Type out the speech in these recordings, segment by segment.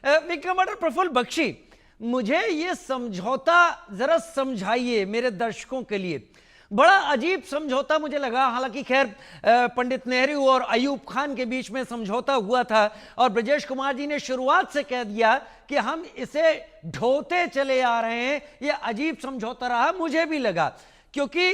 विक्रमादित्य प्रफुल्ल बख्शी, मुझे ये समझौता जरा समझाइए मेरे दर्शकों के लिए। बड़ा अजीब समझौता मुझे लगा। हालांकि खैर पंडित नेहरू और अयूब खान के बीच में समझौता हुआ था और ब्रजेश कुमार जी ने शुरुआत से कह दिया कि हम इसे ढोते चले आ रहे हैं। ये अजीब समझौता रहा, मुझे भी लगा, क्योंकि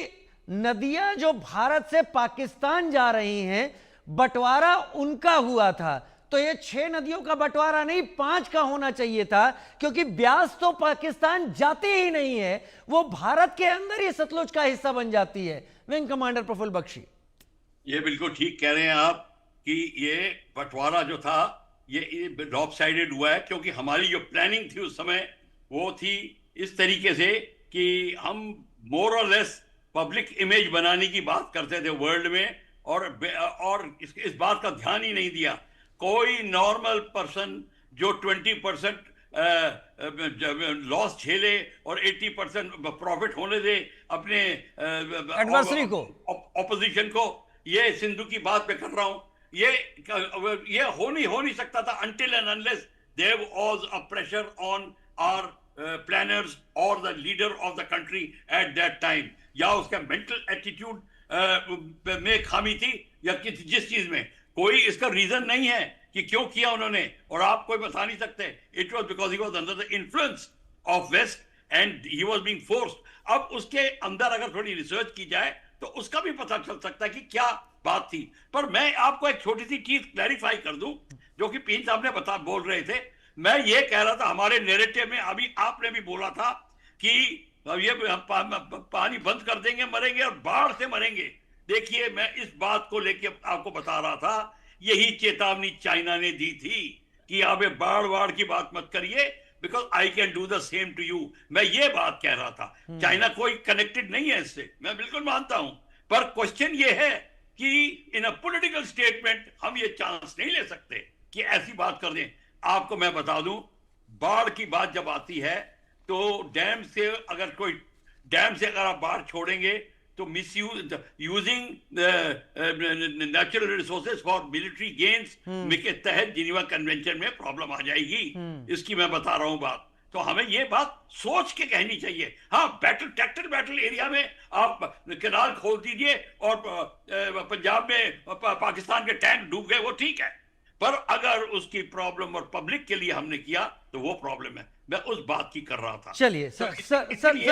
नदियां जो भारत से पाकिस्तान जा रही हैं, बंटवारा उनका हुआ था। तो ये 6 नदियों का बंटवारा नहीं, 5 का होना चाहिए था, क्योंकि ब्यास तो पाकिस्तान जाती ही नहीं है, वो भारत के अंदर ही सतलुज का हिस्सा बन जाती है। विंग कमांडर प्रफुल्ल बख्शी, ये बिल्कुल ठीक कह रहे हैं आप कि ये बंटवारा जो था ये लॉप साइडेड हुआ है, क्योंकि हमारी जो प्लानिंग थी उस समय वो थी इस तरीके से कि हम मोर और लेस पब्लिक इमेज बनाने की बात करते थे वर्ल्ड में, और इस बात का ध्यान ही नहीं दिया। कोई नॉर्मल पर्सन जो 20% लॉस झेले और 80% प्रॉफिट होने दे अपने एडवर्सरी को, ऑपोजिशन को, ये सिंधु की बात पे कर रहा हूं, ये हो नहीं सकता था until and unless there was a pressure on our planners or the leader of the country at that time, या उसका मेंटल एटीट्यूड में खामी थी या जिस चीज में। कोई इसका रीजन नहीं है कि क्यों किया उन्होंने, और आप कोई बता नहीं सकते। It was because he was under the influence of west and he was being forced. अब उसके अंदर अगर थोड़ी रिसर्च की जाए तो उसका भी पता चल सकता है कि क्या बात थी। पर मैं आपको एक छोटी सी चीज क्लैरिफाई कर दूं, जो कि पीन साहब ने बोल रहे थे। मैं ये कह रहा था हमारे नैरेटिव में, अभी आपने भी बोला था कि ये पानी बंद कर देंगे मरेंगे और बाढ़ से मरेंगे। देखिए, मैं इस बात को लेके आपको बता रहा था, यही चेतावनी चाइना ने दी थी कि आप बाढ़ की बात मत करिए, because I can do the same to you. मैं ये बात कह रहा था। चाइना कोई कनेक्टेड नहीं है इससे, मैं बिल्कुल मानता हूं, पर क्वेश्चन ये है कि इन अ पॉलिटिकल स्टेटमेंट हम ये चांस नहीं ले सकते कि ऐसी बात कर दें। आपको मैं बता दूं, बाढ़ की बात जब आती है तो डैम से अगर आप बाढ़ छोड़ेंगे तो using natural resources for military gains के तहत जिनेवा कन्वेंशन में प्रॉब्लम आ जाएगी। इसकी मैं बता रहा हूं बात। तो हमें ये बात सोच के कहनी चाहिए। हाँ, ट्रैक्टर बैटल एरिया में आप कैनाल खोल दीजिए और पंजाब में पाकिस्तान के टैंक डूब गए, वो ठीक है, पर अगर उसकी प्रॉब्लम और पब्लिक के लिए हमने किया तो वो प्रॉब्लम है। मैं उस बात की कर रहा था। चलिए सर